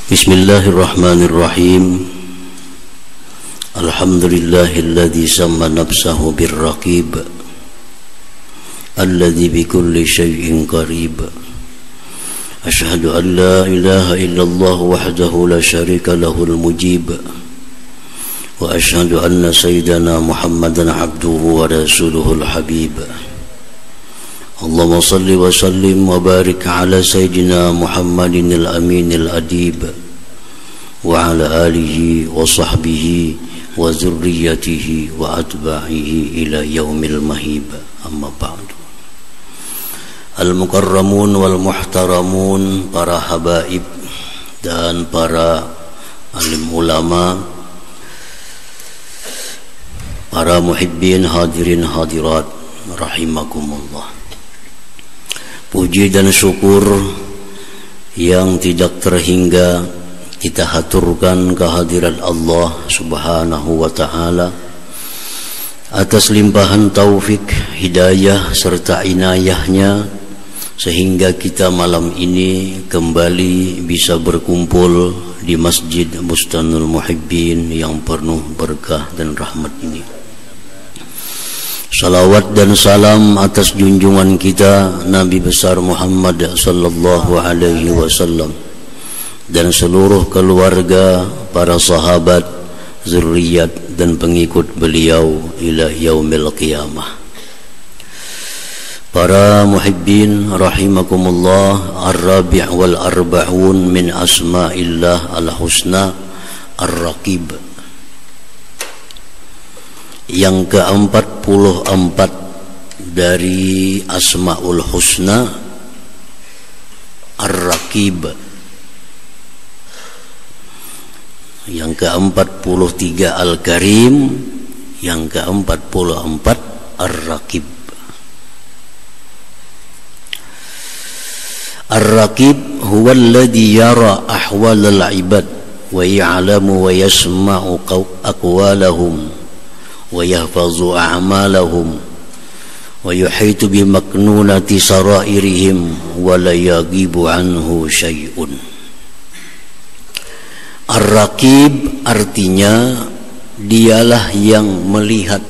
Bismillahirrahmanirrahim. Alhamdulillahilladzi samma nafsahu birraqib alladzi bikulli syai'in qarib. Asyhadu an la ilaha illallah wahdahu la syarika lahul mujib. Wa asyhadu anna sayyidana Muhammadan abduhu wa rasuluhul habib. Allahumma salli wa sallim wa barik ala sayyidina Muhammadin al-aminil adib wa ala alihi wa sahbihi wa zurriyatihi wa atba'ihi ila yaumil mahib. Amma ba'du. Al-mukarramun wal muhtaramun, para habaib dan para alim ulama, para muhibbin hadirin hadirat rahimakumullah. Puji dan syukur yang tidak terhingga kita haturkan kehadirat Allah subhanahu wa ta'ala atas limpahan taufik, hidayah serta inayahnya, sehingga kita malam ini kembali bisa berkumpul di Masjid Bustanul Muhibbin yang penuh berkah dan rahmat ini. Salawat dan salam atas junjungan kita Nabi besar Muhammad sallallahu alaihi wasallam dan seluruh keluarga, para sahabat, zuriat dan pengikut beliau ila yaumil qiyamah. Para muhibbin rahimakumullah, ar-rabi' wal arba'un min asma'illah al-husna ar-raqib. Yang ke-44 dari Asmaul Husna Ar-Raqib. Yang ke-43 Al-Karim. Yang ke-44 Ar-Raqib. Ar-Raqib huwa alladhi yara ahwal al-ibad wa ya'lamu wa yasma'u aqwalahum wa yahfazu a'malahum wa yuhitu bi maknunati sarairihim wa la yagibu anhu syai'un. Ar-Raqib artinya dialah yang melihat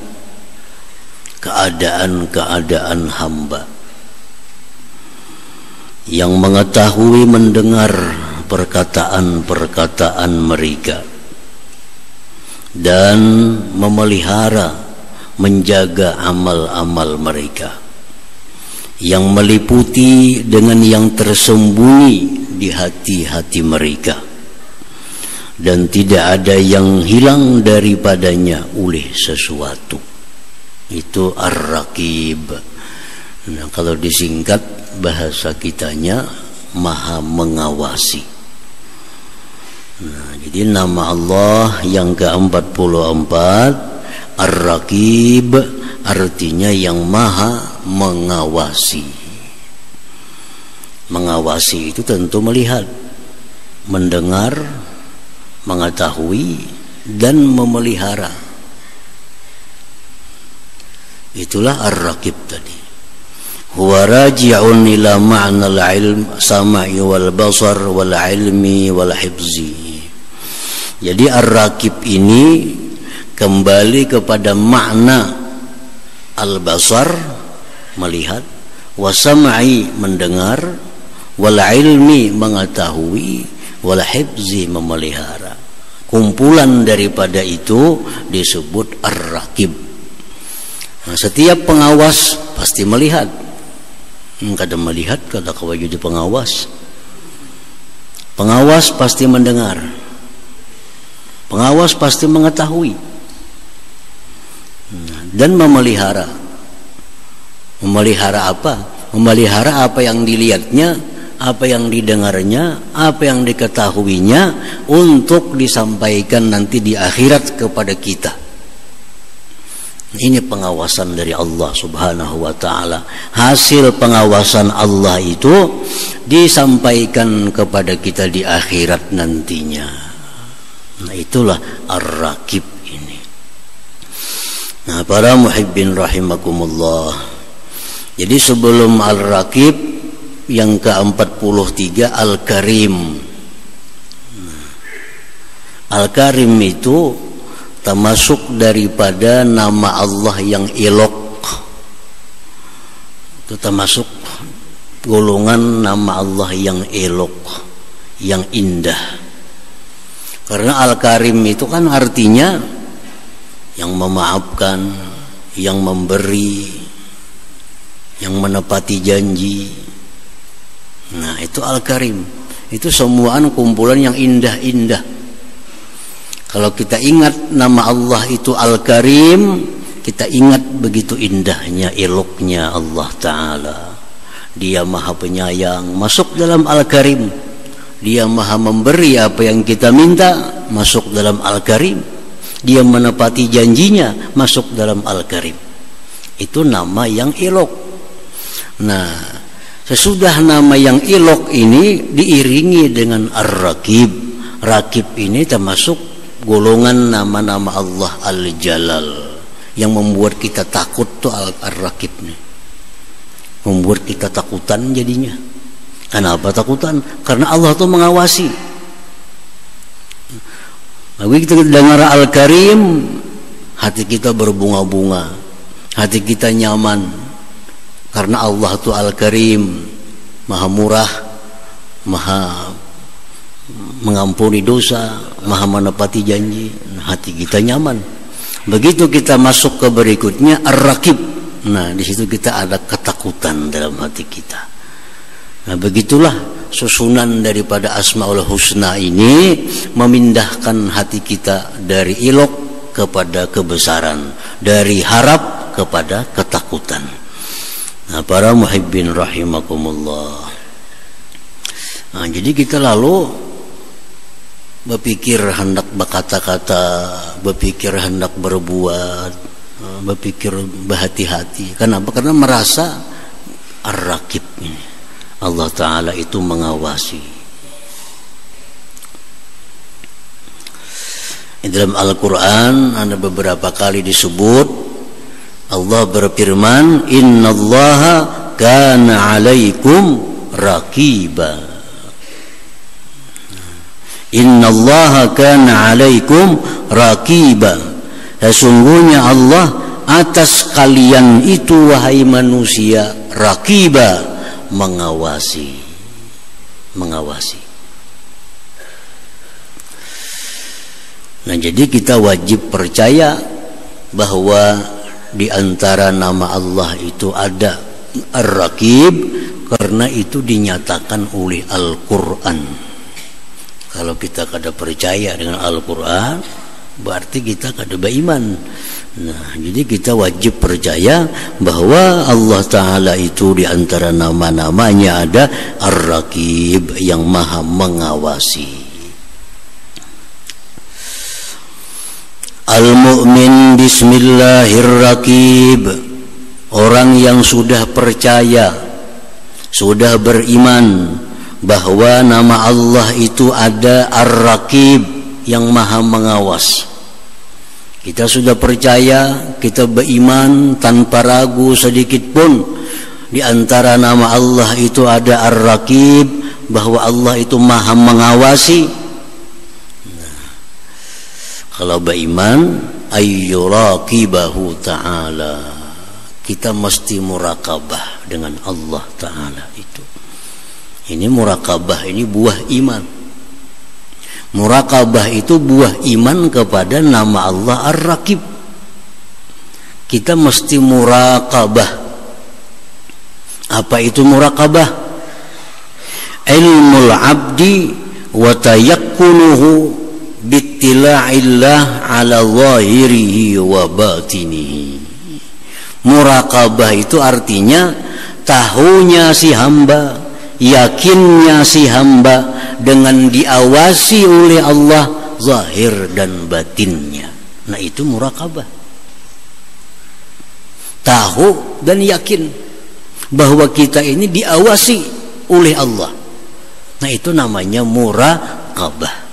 keadaan-keadaan hamba, yang mengetahui mendengar perkataan-perkataan mereka, dan memelihara, menjaga amal-amal mereka, yang meliputi dengan yang tersembunyi di hati-hati mereka, dan tidak ada yang hilang daripadanya oleh sesuatu. Itu Ar-Raqib. Nah, kalau disingkat bahasa kitanya Maha Mengawasi. Nah, jadi nama Allah yang ke-44 Ar-Raqib artinya yang Maha Mengawasi. Mengawasi itu tentu melihat, mendengar, mengetahui dan memelihara. Itulah Ar-Raqib tadi. Huwa raji'un ila ma'na al-ilm sama'i wal basar wal ilmi wal hifzi. Jadi Ar-Raqib ini kembali kepada makna al-basar, melihat, wasam'i, mendengar, wal ilmi, mengetahui, wal hifzi, memelihara. Kumpulan daripada itu disebut Ar-Raqib. Nah, setiap pengawas pasti melihat. Kadang melihat, kadang jadi pengawas. Pengawas pasti mendengar. Pengawas pasti mengetahui dan memelihara. Memelihara apa? Memelihara apa yang dilihatnya, apa yang didengarnya, apa yang diketahuinya, untuk disampaikan nanti di akhirat kepada kita. Ini pengawasan dari Allah subhanahu wa ta'ala. Hasil pengawasan Allah itu disampaikan kepada kita di akhirat nantinya. Nah, itulah Ar-Raqib ini. Nah, para muhibbin rahimakumullah, jadi sebelum Al-Raqib yang ke-43 Al-Karim. Nah, Al-Karim itu termasuk daripada nama Allah yang elok. Itu termasuk golongan nama Allah yang elok, yang indah. Karena Al-Karim itu kan artinya yang memaafkan, yang memberi, yang menepati janji. Nah, itu Al-Karim. Itu semuaan kumpulan yang indah-indah. Kalau kita ingat nama Allah itu Al-Karim, kita ingat begitu indahnya, eloknya Allah Ta'ala. Dia Maha Penyayang, masuk dalam Al-Karim. Dia Maha Memberi apa yang kita minta, masuk dalam Al-Karim. Dia menepati janjinya, masuk dalam Al-Karim. Itu nama yang elok. Nah, sesudah nama yang elok ini diiringi dengan Ar-Raqib. Raqib ini termasuk golongan nama-nama Allah Al-Jalal, yang membuat kita takut tuh Ar-Raqib nih. Membuat kita takutan jadinya. Kenapa takutan? Karena Allah tuh mengawasi. Lalu kita dengar Al-Karim, hati kita berbunga-bunga, hati kita nyaman. Karena Allah tuh Al-Karim, Maha Murah, Maha mengampuni dosa, Maha menepati janji. Hati kita nyaman. Begitu kita masuk ke berikutnya Ar-Raqib. Nah, di situ kita ada ketakutan dalam hati kita. Nah, begitulah susunan daripada Asmaul Husna ini memindahkan hati kita dari ilok kepada kebesaran, dari harap kepada ketakutan. Nah, para muhibbin rahimakumullah. Nah, jadi kita lalu berpikir hendak berkata-kata, berpikir hendak berbuat, berpikir berhati-hati. Kenapa? Karena merasa Ar-Raqib ini, Allah Ta'ala itu mengawasi. Dalam Al-Quran ada beberapa kali disebut Allah berfirman, innallaha kana alaikum raqiba. Innallaha kana alaikum raqiba. Sesungguhnya Allah atas kalian itu wahai manusia raqiba, mengawasi. Nah, jadi kita wajib percaya bahwa di antara nama Allah itu ada Ar-Raqib, karena itu dinyatakan oleh Al-Quran. Kalau kita kada percaya dengan Al-Quran, berarti kita kada beriman. Nah, jadi kita wajib percaya bahwa Allah Ta'ala itu di antara nama-namanya ada Ar-Raqib, yang maha mengawasi. Al-Mu'min Bismillahirraqib. Orang yang sudah percaya, sudah beriman bahwa nama Allah itu ada Ar-Raqib, yang maha mengawas. Kita sudah percaya, kita beriman tanpa ragu sedikit pun di antara nama Allah itu ada Ar-Raqib, bahwa Allah itu maha mengawasi. Nah, kalau beriman ayyuraqibahu ta'ala, kita mesti murakabah dengan Allah Ta'ala itu. Ini murakabah, ini buah iman. Murakabah itu buah iman kepada nama Allah Ar-Raqib. Kita mesti murakabah. Apa itu murakabah? Ilmul abdi wa tayakkunuhu bittila'illah ala zahirihi wa batinihi. Murakabah itu artinya tahunya si hamba, yakinnya si hamba dengan diawasi oleh Allah zahir dan batinnya. Nah, itu murakabah. Tahu dan yakin bahwa kita ini diawasi oleh Allah. Nah, itu namanya murakabah.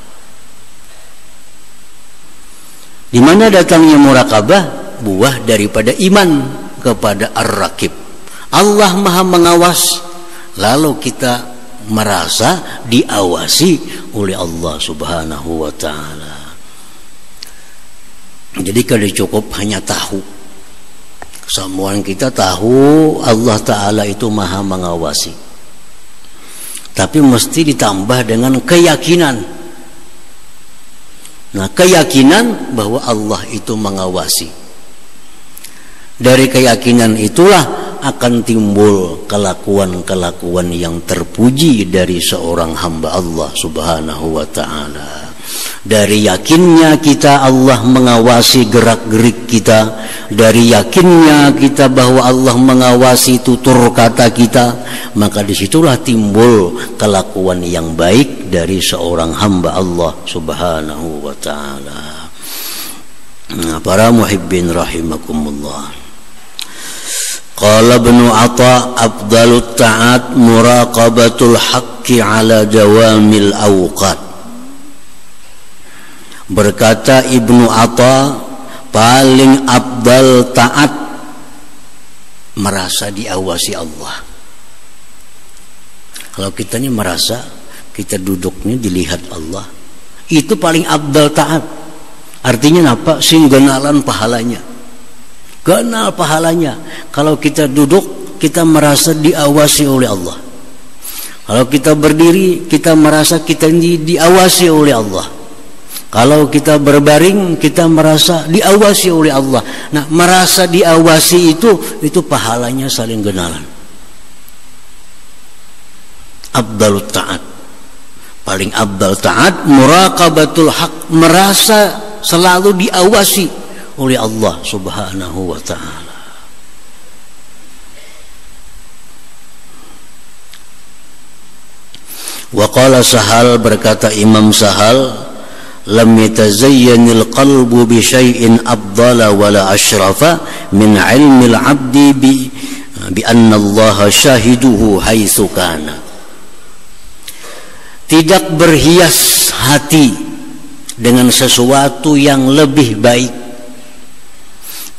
Di mana datangnya murakabah? Buah daripada iman kepada Ar-Raqib. Allah maha mengawas, lalu kita merasa diawasi oleh Allah Subhanahu wa ta'ala. Jadi kalau cukup hanya tahu, semua kita tahu Allah Ta'ala itu maha mengawasi, tapi mesti ditambah dengan keyakinan. Nah, keyakinan bahwa Allah itu mengawasi. Dari keyakinan itulah akan timbul kelakuan-kelakuan yang terpuji dari seorang hamba Allah Subhanahu wa Ta'ala. Dari yakinnya kita Allah mengawasi gerak-gerik kita, dari yakinnya kita bahwa Allah mengawasi tutur kata kita, maka disitulah timbul kelakuan yang baik dari seorang hamba Allah Subhanahu wa Ta'ala. Nah, para muhibbin rahimakumullah, qala Ibnu Atha afdalut ta'at muraqabatul haqqi ala dawamil awqat. Berkata Ibnu Atha, paling afdal taat merasa diawasi Allah. Kalau kita ini merasa kita duduknya dilihat Allah, itu paling afdal taat. Artinya apa? Singgenalan pahalanya. Kenal pahalanya. Kalau kita duduk, kita merasa diawasi oleh Allah. Kalau kita berdiri, kita merasa kita diawasi oleh Allah. Kalau kita berbaring, kita merasa diawasi oleh Allah. Nah, merasa diawasi itu pahalanya saling genalan. Afdalut ta'at, paling afdal ta'at muraqabatul haq, merasa selalu diawasi oleh Allah Subhanahu wa Ta'ala. Wa qala Sahal, berkata Imam Sahal, lam yatazayyanil qalbu bi syai'in afdala wala asyrafa min ilmil abdi bi anna Allah syahiduhu haitsu kana. Tidak berhias hati dengan sesuatu yang lebih baik,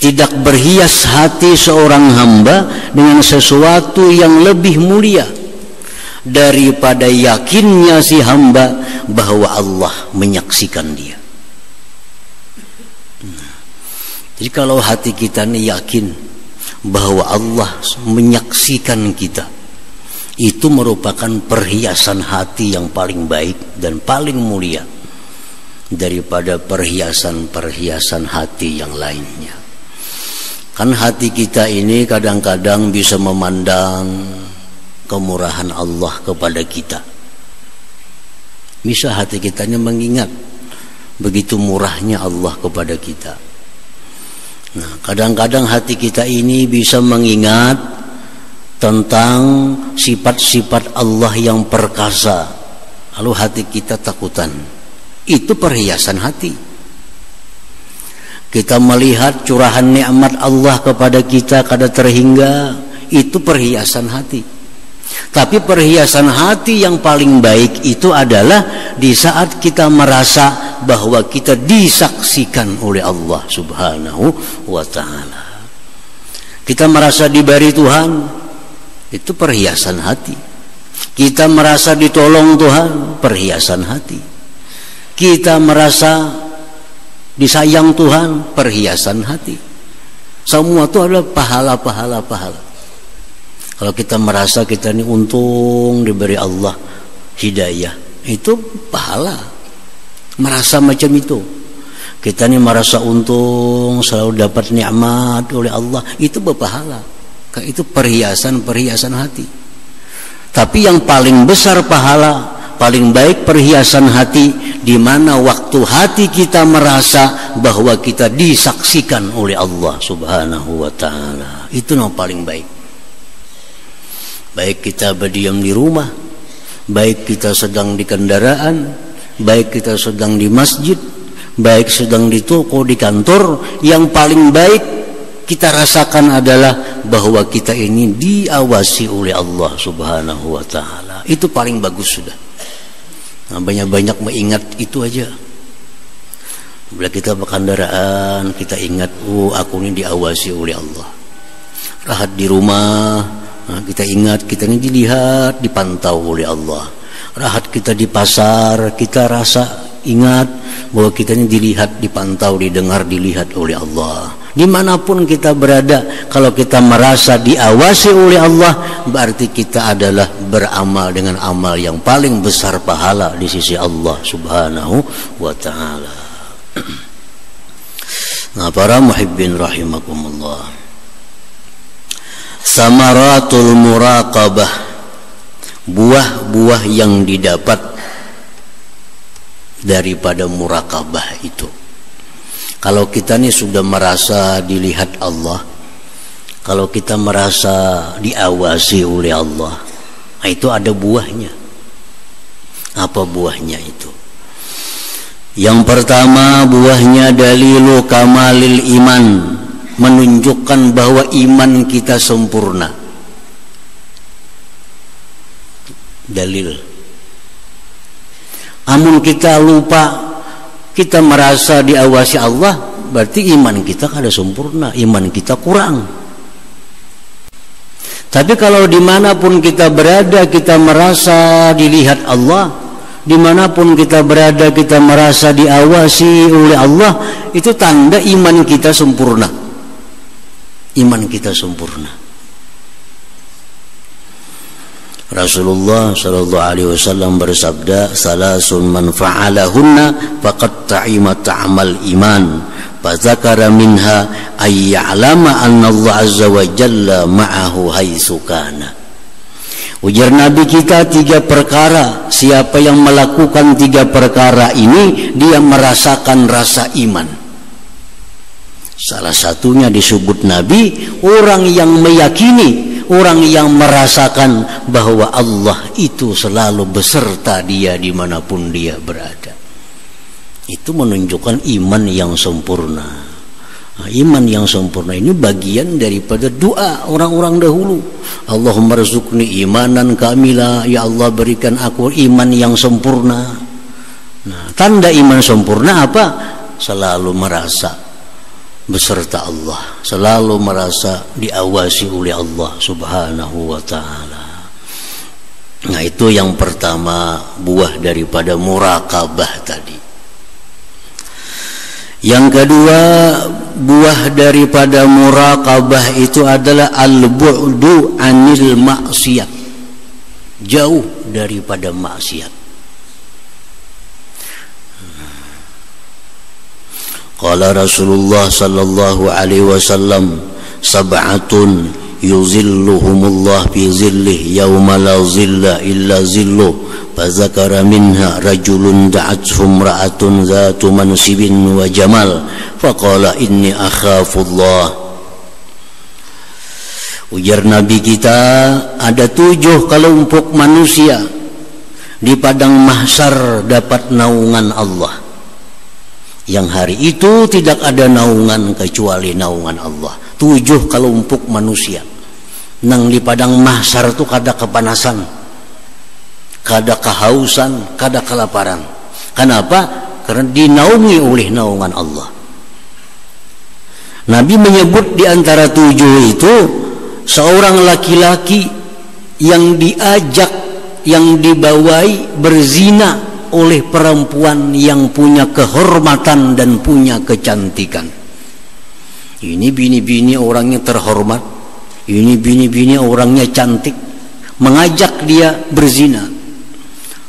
tidak berhias hati seorang hamba dengan sesuatu yang lebih mulia daripada yakinnya si hamba bahwa Allah menyaksikan dia. Jadi kalau hati kita ini yakin bahwa Allah menyaksikan kita, itu merupakan perhiasan hati yang paling baik dan paling mulia daripada perhiasan-perhiasan hati yang lainnya. Kan hati kita ini kadang-kadang bisa memandang kemurahan Allah kepada kita. Bisa hati kita ini mengingat begitu murahnya Allah kepada kita. Nah, kadang-kadang hati kita ini bisa mengingat tentang sifat-sifat Allah yang perkasa, lalu hati kita takutan. Itu perhiasan hati. Kita melihat curahan nikmat Allah kepada kita kada terhingga, itu perhiasan hati. Tapi perhiasan hati yang paling baik itu adalah di saat kita merasa bahwa kita disaksikan oleh Allah Subhanahu wa Ta'ala. Kita merasa diberi Tuhan, itu perhiasan hati. Kita merasa ditolong Tuhan, perhiasan hati. Kita merasa disayang Tuhan, perhiasan hati. Semua itu adalah pahala. Kalau kita merasa kita ini untung diberi Allah hidayah, itu pahala. Merasa macam itu. Kita ini merasa untung selalu dapat nikmat oleh Allah, itu berpahala. Itu perhiasan hati. Tapi yang paling besar pahala, paling baik perhiasan hati, di mana waktu hati kita merasa bahwa kita disaksikan oleh Allah Subhanahu wa Ta'ala. Itu yang paling baik. Baik kita berdiam di rumah, baik kita sedang di kendaraan, baik kita sedang di masjid, baik sedang di toko, di kantor, yang paling baik kita rasakan adalah bahwa kita ini diawasi oleh Allah Subhanahu wa Ta'ala. Itu paling bagus sudah. Nah, banyak-banyak mengingat itu aja. Bila kita berkendaraan, kita ingat, aku ini diawasi oleh Allah. Rahat di rumah, nah, kita ingat kita ini dilihat, dipantau oleh Allah. Rahat kita di pasar, kita rasa ingat bahwa kita ini dilihat, dipantau, didengar, dilihat oleh Allah. Dimanapun kita berada, kalau kita merasa diawasi oleh Allah, berarti kita adalah beramal dengan amal yang paling besar pahala di sisi Allah Subhanahu wa ta'ala. Nah, para muhibbin rahimakumullah, samaratul muraqabah, buah-buah yang didapat daripada muraqabah itu. Kalau kita nih sudah merasa dilihat Allah, kalau kita merasa diawasi oleh Allah, nah itu ada buahnya. Apa buahnya itu? Yang pertama, buahnya dalilu kamalil iman, menunjukkan bahwa iman kita sempurna. Dalil. Amun kita lupa, kita merasa diawasi Allah, berarti iman kita kada sempurna, iman kita kurang. Tapi kalau dimanapun kita berada, kita merasa dilihat Allah, dimanapun kita berada, kita merasa diawasi oleh Allah, itu tanda iman kita sempurna. Iman kita sempurna. Rasulullah sallallahu alaihi wasallam bersabda, salasun man fa'alahunna faqad ta'ima ta'mal iman, fa dzakara minha ay ya'lama anna Allah azza wa jalla ma'ahu haitsu kana. Ujar Nabi kita 3 perkara, siapa yang melakukan 3 perkara ini, dia merasakan rasa iman. Salah satunya disebut Nabi, orang yang meyakini, orang yang merasakan bahwa Allah itu selalu beserta dia dimanapun dia berada. Itu menunjukkan iman yang sempurna. Nah, iman yang sempurna ini bagian daripada doa orang-orang dahulu. Allahumma rzuqni imanan kamila, ya Allah berikan aku iman yang sempurna. Nah, tanda iman sempurna apa? Selalu merasa beserta Allah, selalu merasa diawasi oleh Allah Subhanahu wa ta'ala. Nah, itu yang pertama, buah daripada muraqabah tadi. Yang kedua, buah daripada muraqabah itu adalah al-bu'du anil maksiat, jauh daripada maksiat. Qala Rasulullah sallallahu alaihi wasallam, sab'atun yuzilluhumullah fi zillih yauma la zilla illa zilluh, fa zakara minha rajulun da'atuhum ra'atun zatu mansibin wa jamal, fa qala inni akhafullah. Ujar Nabi kita, ada 7 kelompok manusia di padang mahsyar dapat naungan Allah, yang hari itu tidak ada naungan kecuali naungan Allah. 7 kelompok manusia nang di padang mahsyar itu kada kepanasan, kada kehausan, kada kelaparan. Kenapa? Karena dinaungi oleh naungan Allah. Nabi menyebut di antara 7 itu seorang laki-laki yang diajak, yang dibawai berzina oleh perempuan yang punya kehormatan dan punya kecantikan. Ini bini-bini orangnya terhormat, ini bini-bini orangnya cantik, mengajak dia berzina.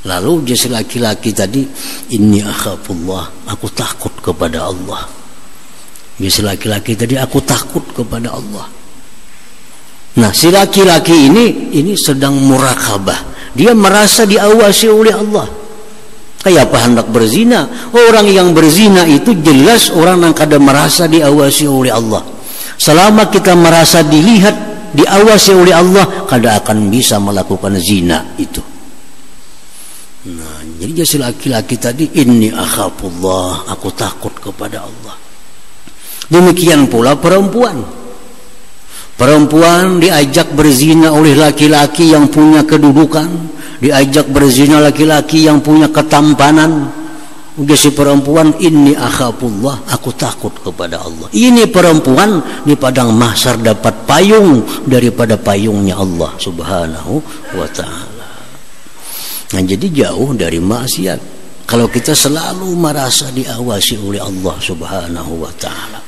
Lalu dia si laki-laki tadi, inni akhafullah, aku takut kepada Allah. Dia si laki-laki tadi, aku takut kepada Allah. Nah, si laki-laki ini sedang muraqabah, dia merasa diawasi oleh Allah. Kayak apa hendak berzina? Orang yang berzina itu jelas orang yang kada merasa diawasi oleh Allah. Selama kita merasa dilihat, diawasi oleh Allah, kada akan bisa melakukan zina itu. Nah, jadi si laki-laki tadi, inni akhafullah, aku takut kepada Allah. Demikian pula perempuan. Perempuan diajak berzina oleh laki-laki yang punya kedudukan, diajak berzina laki-laki yang punya ketampanan. Udah si perempuan, inni akhafullah, aku takut kepada Allah. Ini perempuan di padang mahsyar dapat payung daripada payungnya Allah Subhanahu wa ta'ala. Nah, jadi jauh dari maksiat. kalau kita selalu merasa diawasi oleh Allah Subhanahu wa taala.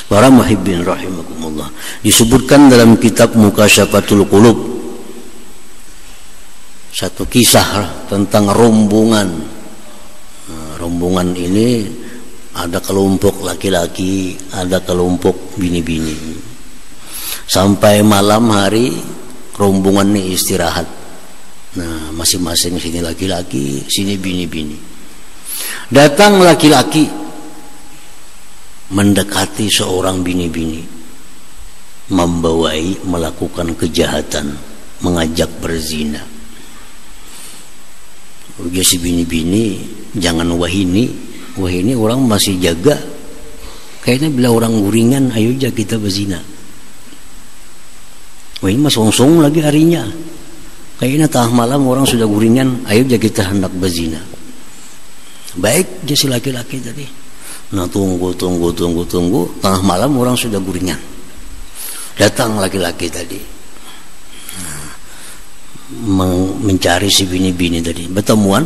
Para muhibbin rahimakumullah, disebutkan dalam kitab Mukasyafatul Qulub satu kisah tentang rombongan. Rombongan ini ada kelompok laki-laki, ada kelompok bini-bini. Sampai malam hari rombongan ini istirahat. Nah, masing-masing sini laki-laki, sini bini-bini. Datang laki-laki mendekati seorang bini-bini, membawai melakukan kejahatan, mengajak berzina. Udah si bini-bini, jangan wahini orang masih jaga. Kayaknya bila orang guringan, ayo aja kita berzina. Wah ini mas songsong lagi harinya. Kayaknya tengah malam orang sudah guringan, ayo aja kita hendak berzina. Baik, dia si laki-laki tadi. Nah tunggu. Tengah malam orang sudah guringan. Datang laki-laki tadi. Mencari si bini-bini tadi. Bertemuan.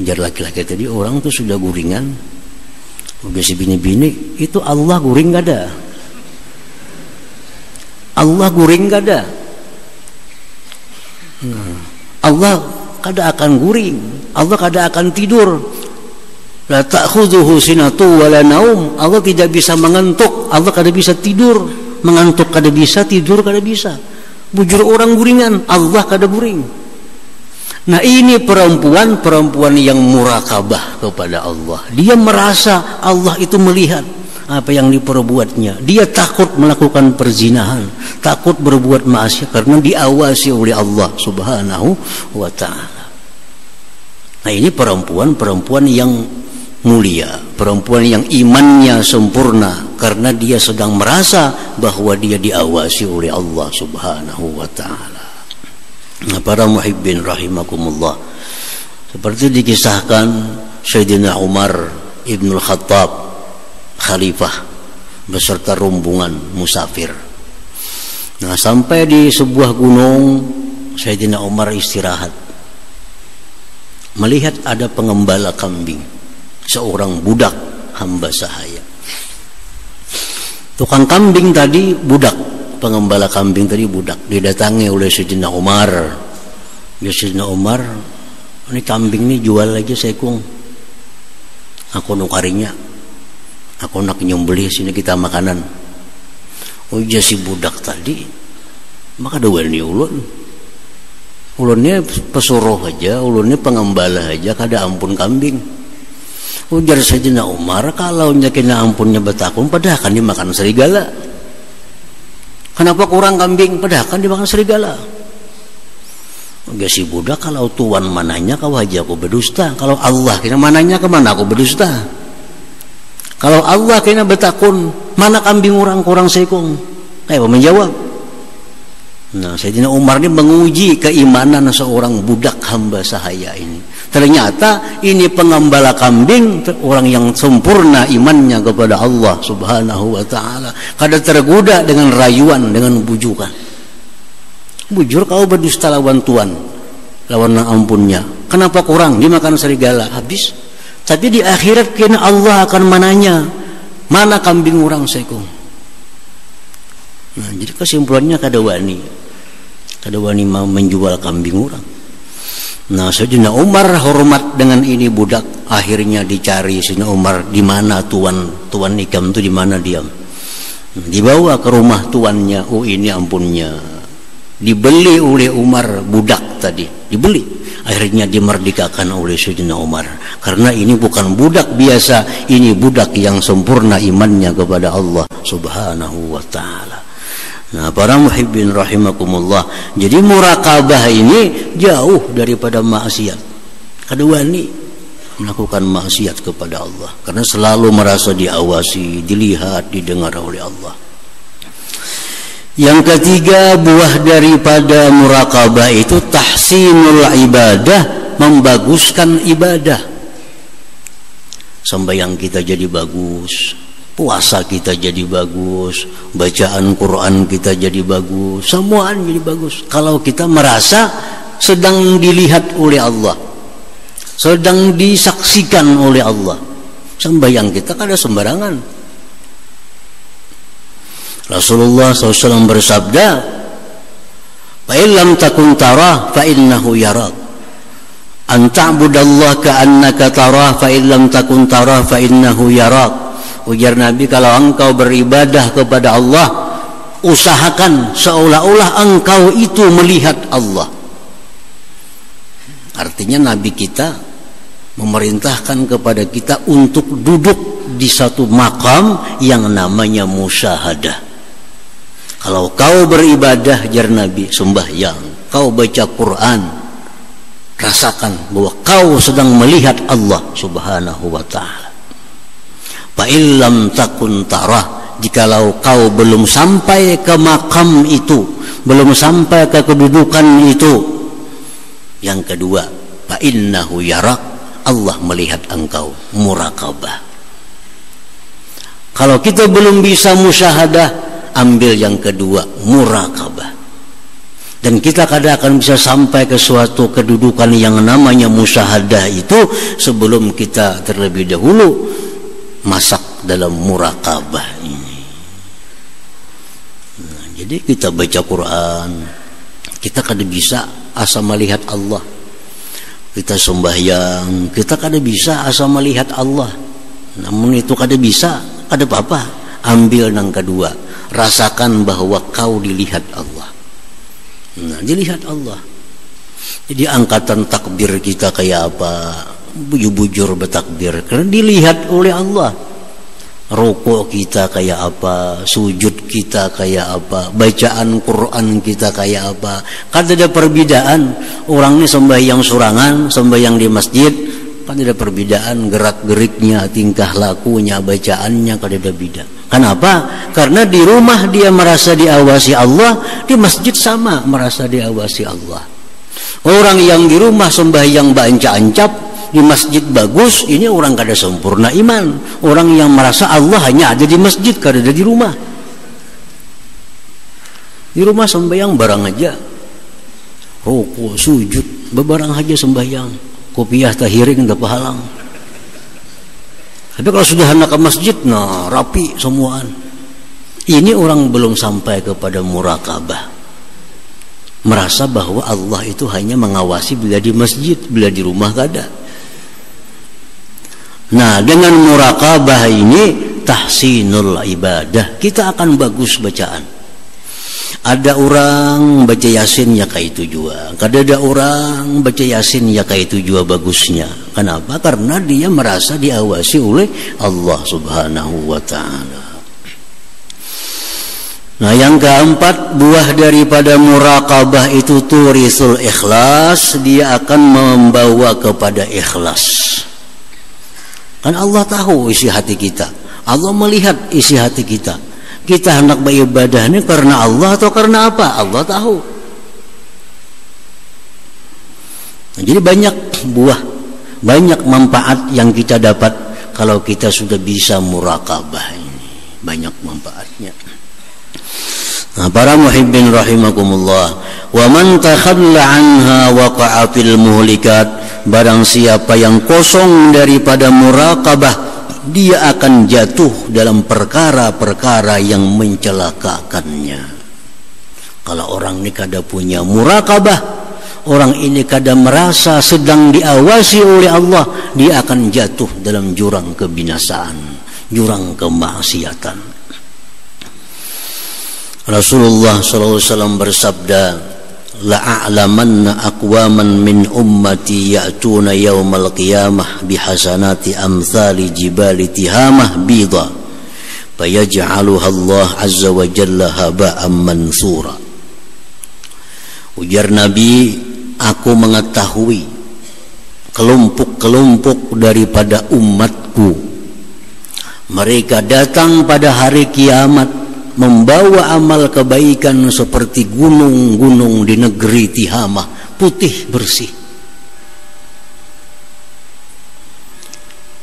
Jar laki-laki tadi, orang tuh sudah guringan. Udah si bini-bini, itu Allah guring gak ada. Allah guring gak ada. Allah kada akan guring, Allah kada akan tidur. La ta'khudhuhu sinatu wala naum. Allah tidak bisa mengantuk, Allah kada bisa tidur. Mengantuk kada bisa, tidur kada bisa. Bujur orang guringan, Allah kada guring. Nah ini perempuan yang murakabah kepada Allah. Dia merasa Allah itu melihat apa yang diperbuatnya. Dia takut melakukan perzinahan, takut berbuat maksiat karena diawasi oleh Allah Subhanahu wa taala. Nah ini perempuan yang mulia, perempuan yang imannya sempurna karena dia sedang merasa bahwa dia diawasi oleh Allah Subhanahu wa taala. Nah, para muhibbin rahimakumullah, seperti dikisahkan Sayyidina Umar Ibnul Khattab, khalifah beserta rombongan musafir. Nah, sampai di sebuah gunung, Sayyidina Umar istirahat. Melihat ada pengembala kambing, seorang budak hamba sahaya. Tukang kambing tadi budak, pengembala kambing tadi budak, didatangi oleh Sayyidina Umar. Ya Sayyidina Umar, ini kambing ini jual aja sekung. Aku nukarinya. Aku nak nyembelih sini kita makanan. Oh iya si budak tadi, maka dawani ulun. Ulunnya pesuruh aja, ulunnya pengembala aja, kada ampun kambing. Ujar Sayyidina Umar, kalau nyakina ampunnya betakun, padahal kan dimakan serigala. Kenapa kurang kambing? Padahal kan dimakan serigala. Ujar si budak, kalau tuan mananya kau aja aku berdusta. Kalau Allah kena mananya kemana aku berdusta. Kalau Allah kena betakun, mana kambing orang kurang sekong? Kayak menjawab. Nah, Sayyidina Umar ini menguji keimanan seorang budak hamba sahaya ini. Ternyata ini pengembala kambing, orang yang sempurna imannya kepada Allah Subhanahu wa taala. Kada tergoda dengan rayuan, dengan bujukan. Bujur kau berdusta lawan tuan, lawan ampunnya. Kenapa kurang? Dimakan serigala, habis. Tapi di akhirat kena Allah akan mananya, mana kambing orang sekong. Nah, jadi kesimpulannya kada wani mau menjual kambing orang. Nah, Sayyidina Umar hormat dengan ini budak. Akhirnya dicari Sayyidina Umar, di mana tuan ikam itu di mana diam. Dibawa ke rumah tuannya. Oh ini ampunnya. Dibeli oleh Umar budak tadi, dibeli. Akhirnya dimerdekakan oleh Sayyidina Umar. Karena ini bukan budak biasa, ini budak yang sempurna imannya kepada Allah Subhanahu wa taala. Nah, para muhibbin rahimakumullah, jadi murakabah ini jauh daripada maksiat. Kedua ini melakukan maksiat kepada Allah karena selalu merasa diawasi, dilihat, didengar oleh Allah. Yang ketiga, buah daripada murakabah itu tahsinul ibadah, membaguskan ibadah. Sembahyang kita jadi bagus, puasa kita jadi bagus, bacaan Quran kita jadi bagus, semuanya jadi bagus. Kalau kita merasa sedang dilihat oleh Allah, sedang disaksikan oleh Allah. Sembahyang kita kada sembarangan. Rasulullah SAW bersabda, "Fa illam takun tarah fa innahu yarak. An ta'budallaha ka'annaka tarah fa illam takun tarah fa innahu yarak." Ujar Nabi, kalau engkau beribadah kepada Allah, usahakan seolah-olah engkau itu melihat Allah. Artinya Nabi kita memerintahkan kepada kita untuk duduk di satu makam yang namanya musyahadah. Kalau kau beribadah, jar Nabi, sembahyang, kau baca Quran, rasakan bahwa kau sedang melihat Allah Subhanahu wa ta'ala. Fa illam takun tarah, jikalau kau belum sampai ke makam itu, belum sampai ke kedudukan itu. Yang kedua, fa innahu yarak, Allah melihat engkau, muraqabah. Kalau kita belum bisa musyahadah, ambil yang kedua, muraqabah. Dan kita kadang akan bisa sampai ke suatu kedudukan yang namanya musyahadah itu sebelum kita terlebih dahulu masak dalam muraqabah ini. Nah, jadi kita baca Quran, kita kada bisa asa melihat Allah. Kita sembahyang, kita kada bisa asa melihat Allah. Namun itu kada bisa, kada apa-apa. Ambil yang kedua, rasakan bahwa kau dilihat Allah. Nah, dilihat Allah. Jadi angkatan takbir kita kayak apa? Bujur-bujur bertakbir karena dilihat oleh Allah. Rukuk kita kayak apa, sujud kita kayak apa, bacaan Quran kita kayak apa. Kan ada perbedaan. Orang ini sembahyang surangan, sembahyang di masjid, kan ada perbedaan gerak-geriknya, tingkah lakunya, bacaannya kan ada beda. Kenapa? Karena di rumah dia merasa diawasi Allah, di masjid sama merasa diawasi Allah. Orang yang di rumah sembahyang banca-ancap, di masjid bagus, ini orang kada sempurna iman. Orang yang merasa Allah hanya ada di masjid, kada ada di rumah. Di rumah sembahyang barang aja, rukuk, sujud, bebarang aja sembahyang, kopiah tahiring tak pahalang. Tapi kalau sudah hendak ke masjid, nah rapi semuaan. Ini orang belum sampai kepada muraqabah, merasa bahwa Allah itu hanya mengawasi bila di masjid, bila di rumah kada. Nah, dengan muraqabah ini tahsinul ibadah, kita akan bagus bacaan. Ada orang baca yasin ya kayak itu juga, ada orang baca yasin ya kayak itu juga bagusnya. Kenapa? Karena dia merasa diawasi oleh Allah Subhanahu wa ta'ala. Nah, yang keempat, buah daripada muraqabah itu turisul ikhlas, dia akan membawa kepada ikhlas. Kan Allah tahu isi hati kita, Allah melihat isi hati kita. Kita hendak beribadah ini karena Allah atau karena apa? Allah tahu. Nah, jadi banyak buah, banyak manfaat yang kita dapat kalau kita sudah bisa muraqabah ini. Banyak manfaatnya. Nah, para muhibbin rahimakumullah, wa man takhalla anha waqa'a fil muhlikat, barang siapa yang kosong daripada muraqabah, dia akan jatuh dalam perkara-perkara yang mencelakakannya. Kalau orang ini kada punya muraqabah, orang ini kada merasa sedang diawasi oleh Allah, dia akan jatuh dalam jurang kebinasaan, jurang kemaksiatan. Rasulullah SAW bersabda, la'a'lamanna aqwaman min ummati ya'tuna yawmal qiyamah bihasanati amthali jibali tihamah bidha fayaj'aluha Allah azza wa jalla haba'an mansura. Ujar Nabi, aku mengetahui kelompok-kelompok daripada umatku, mereka datang pada hari kiamat membawa amal kebaikan seperti gunung-gunung di negeri Tihamah, putih bersih.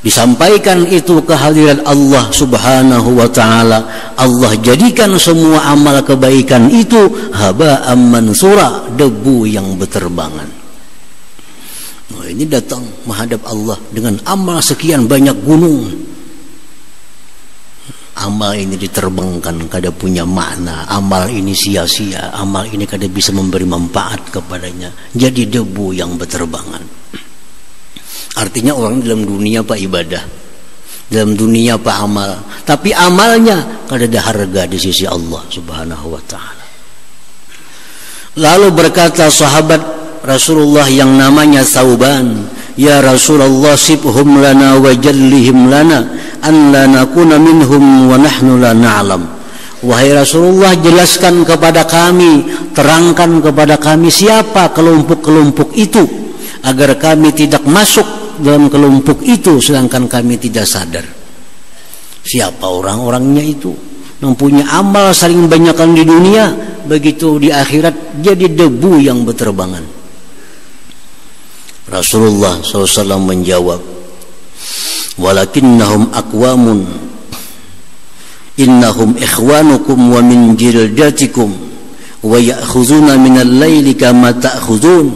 Disampaikan itu kehadiran Allah Subhanahu wa ta'ala, Allah jadikan semua amal kebaikan itu haba'an mansura, debu yang berterbangan. Nah, ini datang menghadap Allah dengan amal sekian banyak gunung. Amal ini diterbangkan kada punya makna, amal ini sia-sia, amal ini kada bisa memberi manfaat kepadanya, jadi debu yang berterbangan. Artinya orang dalam dunia pak ibadah, dalam dunia pak amal, tapi amalnya kada ada harga di sisi Allah Subhanahu wa ta'ala. Lalu berkata sahabat Rasulullah yang namanya Thauban, ya Rasulullah sibhum lana wa jallihim lana an la nakuna minhum wa nahnu la na'lam. Wahai Rasulullah, jelaskan kepada kami, terangkan kepada kami siapa kelompok-kelompok itu, agar kami tidak masuk dalam kelompok itu sedangkan kami tidak sadar. Siapa orang-orangnya itu? Yang punya amal saling banyakkan di dunia, begitu di akhirat jadi debu yang berterbangan. Rasulullah SAW menjawab, walakinnahum aqwamun innahum ikhwanukum wa min jildatikum wa ya'khuzuna minal laili kama ta'khuzun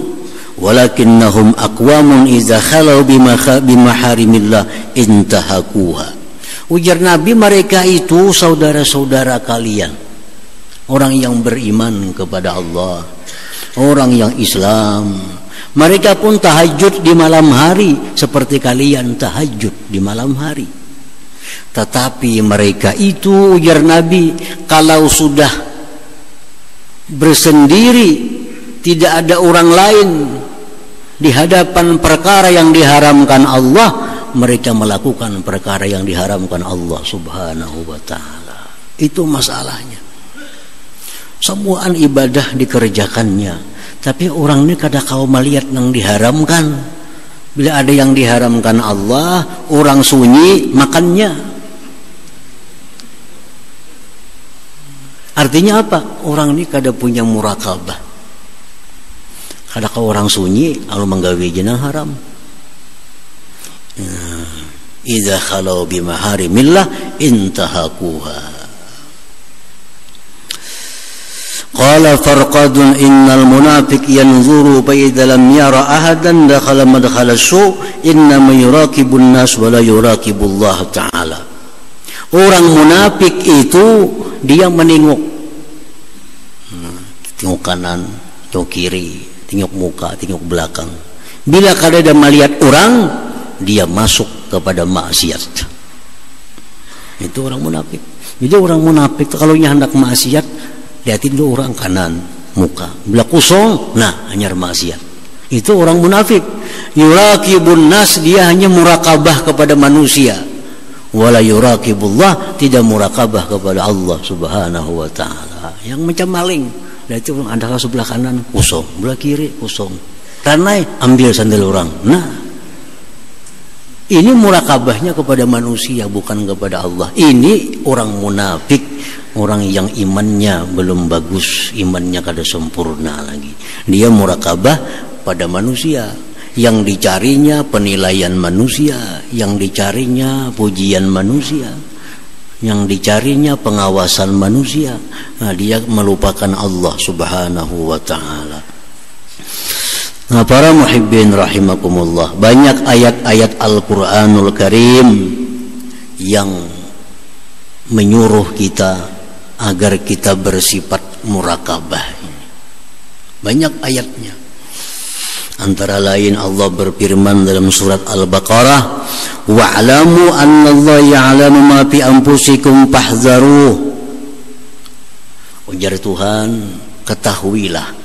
walakinnahum aqwamun idza khalau bimaharimillah intahakuha. Ujar Nabi, mereka itu saudara-saudara kalian, orang yang beriman kepada Allah, orang yang Islam. Mereka pun tahajud di malam hari seperti kalian tahajud di malam hari. Tetapi mereka itu, ujar Nabi, kalau sudah bersendiri, tidak ada orang lain di hadapan perkara yang diharamkan Allah, mereka melakukan perkara yang diharamkan Allah Subhanahu wa ta'ala. Itu masalahnya. Semuaan ibadah dikerjakannya, tapi orang ini kada kau melihat yang diharamkan. Bila ada yang diharamkan Allah, orang sunyi makannya. Artinya apa? Orang ini kada punya murakabah. Kada kau orang sunyi lalu menggawe jenang haram. Idza khalau bimaharimillah intahakuha. Qala farqadun innal munafiq yanzuru fa idza lam yara ahadan dakhala madkhala su inna may yuraqibun nas wa la yuraqibullah ta'ala. Orang munafik itu dia menengok, tengok kanan, tengok kiri, tengok muka, tengok belakang. Bila kada ada melihat orang, dia masuk kepada maksiat. Itu orang munafik. Jadi orang munafik kalau hendak maksiat, lihatin dulu orang kanan muka, bila kosong, nah hanya maksiat. Itu orang munafik. Yuraqibun nas, dia hanya murakabah kepada manusia. Wala yuraqibullah, tidak murakabah kepada Allah Subhanahu wa ta'ala. Yang macam maling, lihat itu ada sebelah kanan kosong, sebelah kiri kosong. Karena ambil sandal orang. Nah, ini murakabahnya kepada manusia, bukan kepada Allah. Ini orang munafik, orang yang imannya belum bagus, imannya kada sempurna lagi. Dia murakabah pada manusia, yang dicarinya penilaian manusia, yang dicarinya pujian manusia, yang dicarinya pengawasan manusia. Nah, dia melupakan Allah Subhanahu wa ta'ala. Nah, para muhibbin rahimakumullah, banyak ayat-ayat Al-Quranul Karim yang menyuruh kita agar kita bersifat murakabah. Banyak ayatnya. Antara lain Allah berfirman dalam surat Al-Baqarah, wa'lamu annallaha ya'lamu ma fi anfusikum fahdharuh. Ujar Tuhan, ketahuilah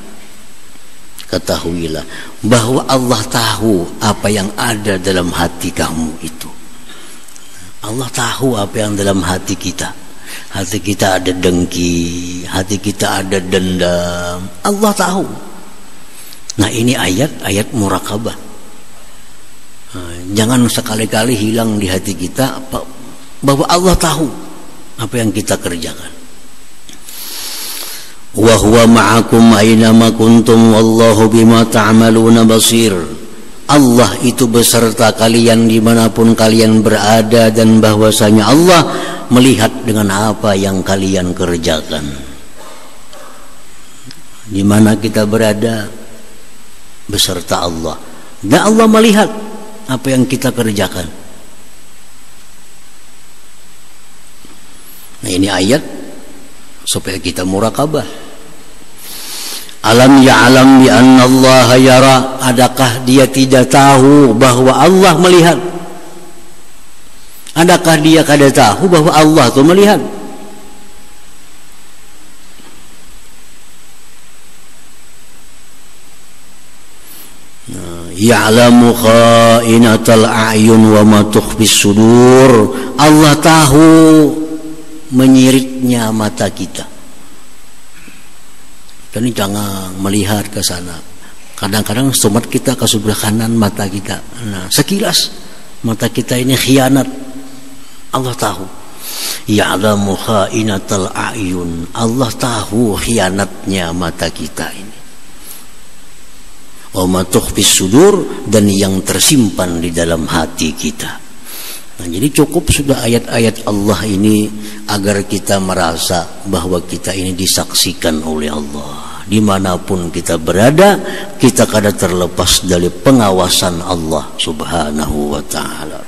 bahwa Allah tahu apa yang ada dalam hati kamu itu. Allah tahu apa yang dalam hati kita. Hati kita ada dengki, hati kita ada dendam. Allah tahu. Nah, ini ayat-ayat murakabah. Nah, jangan sekali-kali hilang di hati kita bahwa Allah tahu apa yang kita kerjakan. Wa huwa ma'akum aina ma kuntum wallahu bima ta'maluna basir. Allah itu beserta kalian dimanapun kalian berada, dan bahwasanya Allah melihat dengan apa yang kalian kerjakan. Di mana kita berada, beserta Allah. Dan Allah melihat apa yang kita kerjakan. Nah, ini ayat supaya kita muraqabah. Alam ya'lam bi anna Allah yara, adakah dia tidak tahu bahwa Allah melihat? Adakah dia kada tahu bahwa Allah itu melihat? Ya'lamu kha'inatal a'yun wa ma tukhfis sudur. Allah tahu menyiritnya mata kita. Dan jangan melihat ke sana. Kadang-kadang sumat kita ke sebelah kanan mata kita. Nah, sekilas mata kita ini khianat. Allah tahu. Ya'lamu kha'inatal a'yun. Allah tahu khianatnya mata kita ini. Wa ma tukhfis sudur, dan yang tersimpan di dalam hati kita. Nah, jadi cukup sudah ayat-ayat Allah ini agar kita merasa bahwa kita ini disaksikan oleh Allah. Dimanapun kita berada, kita kada terlepas dari pengawasan Allah subhanahu wa ta'ala.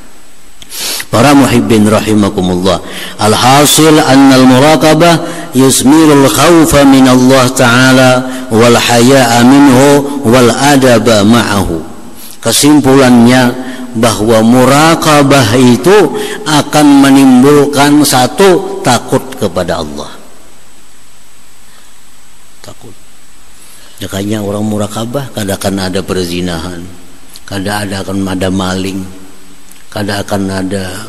Para muhibbin rahimakumullah, alhasil annal muraqabah yusmilul khawfa min Allah ta'ala wal haya'a minhu wal adaba ma'ahu. Kesimpulannya bahwa muraqabah itu akan menimbulkan satu, takut kepada Allah. Takut. Makanya orang muraqabah kada akan ada perzinahan, kada akan ada maling, kada akan ada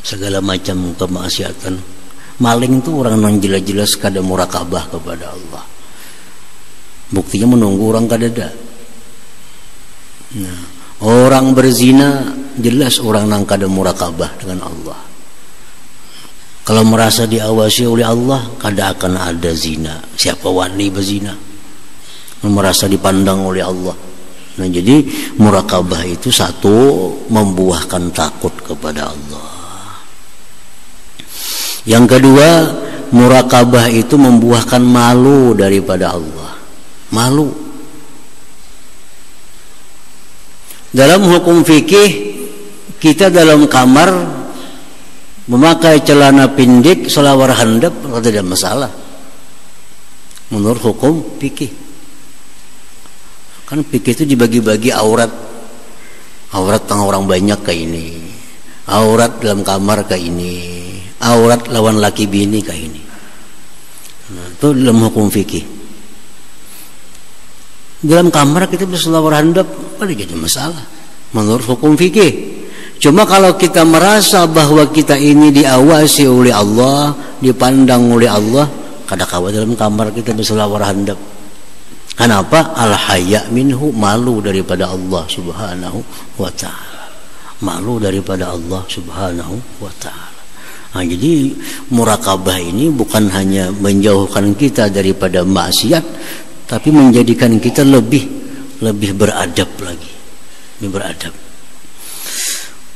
segala macam kemaksiatan. Maling itu orang yang jelas-jelas kada muraqabah kepada Allah. Buktinya menunggu orang kada ada. Nah, orang berzina jelas orang yang kada muraqabah dengan Allah. Kalau merasa diawasi oleh Allah, kada akan ada zina. Siapa wani berzina? Merasa dipandang oleh Allah. Nah, jadi muraqabah itu satu, membuahkan takut kepada Allah. Yang kedua, muraqabah itu membuahkan malu daripada Allah. Malu. Dalam hukum fikih, kita dalam kamar memakai celana pendek selawar handap tidak ada masalah menurut hukum fikih. Kan fikih itu dibagi-bagi aurat tang orang banyak kayak ini, aurat dalam kamar kayak ini, aurat lawan laki bini kayak ini. Nah, itu dalam hukum fikih. Dalam kamar kita berselawar handap tidak jadi masalah menurut hukum fikih. Cuma kalau kita merasa bahwa kita ini diawasi oleh Allah, dipandang oleh Allah, kadang-kadang dalam kamar kita berselawar handap. Kenapa? Al-haya minhu, malu daripada Allah subhanahu wa ta'ala. Malu daripada Allah subhanahu wa ta'ala. Nah, jadi muraqabah ini bukan hanya menjauhkan kita daripada maksiat, tapi menjadikan kita lebih beradab lagi. Lebih beradab.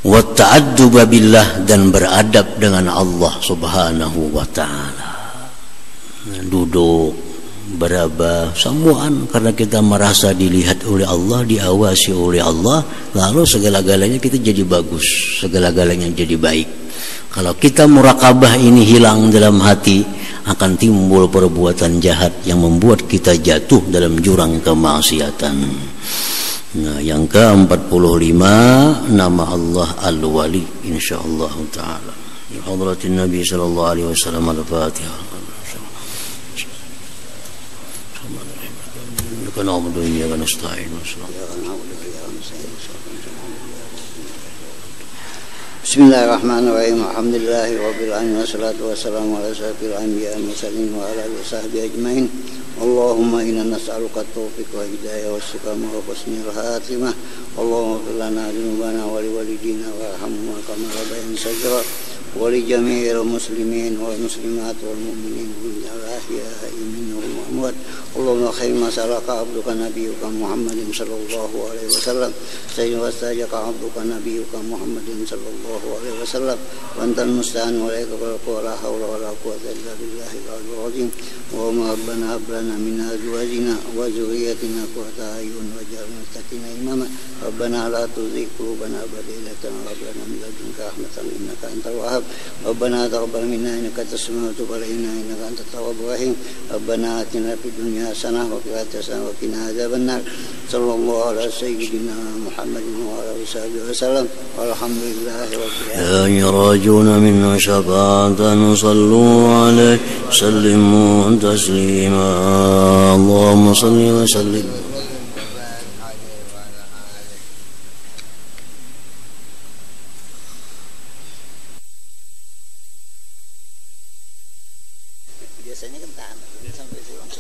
Wa ta'adduba billah, dan beradab dengan Allah subhanahu wa ta'ala. Duduk, beraba, semuaan karena kita merasa dilihat oleh Allah, diawasi oleh Allah, lalu segala-galanya kita jadi bagus, segala-galanya jadi baik. Kalau kita muraqabah ini hilang dalam hati, akan timbul perbuatan jahat yang membuat kita jatuh dalam jurang kemaksiatan. Nah, yang ke-45 nama Allah Al-Wali insyaallah taala. Ya hadratin Nabi sallallahu alaihi wasallam, Al-Fatihah. Na'budu wa iyyaka nasta'in. Bismillahirrahmanirrahim. Alhamdulillahi rabbil alamin, wassalatu wassalamu ala asyrafil anbiya'i wal mursalin wa ala alihi washabbihi ajmain. Allahumma inna nas'aluka at-tawfiq wa hidayah wa istiqamah wa husnul khatimah. Allahumma ighfir lana dzunubana wa liwalidina warhamhum kama rabbayana shaghira wa li jami'il muslimin wal muslimat wal mu'minin wal ahya'i minhum wal amwat. اللهم خير ما سألك عبدك نبيك محمد صلى الله عليه وسلم سيد واستاجك عبدك نبيك محمد صلى الله عليه وسلم وأنت المستعان وإليك الفرق ولا حول ولا قوة إلا بالله العلي العظيم اللهم ربنا هب لنا من أزواجنا وذريتنا قرة أعين واجعلنا للمتقين إماما ربنا لا تزغ قلوبنا بعد إذ هديتنا وهب لنا من لدنك رحمة إنك أنت الوهاب ربنا تقبل منا إنك أنت السميع وتب علينا إنك أنت التواب الرحيم ربنا آتنا في الدنيا حسنة وفي الآخرة حسنة وقنا عذاب النار صلى الله على سيدنا محمد وعلى آله وصحبه وسلم والحمد لله رب العالمين. يا راجون منا شفاعة صلوا عليه سلموا تسليما اللهم صل وسلم. Biasanya kan tahan sampai pulang.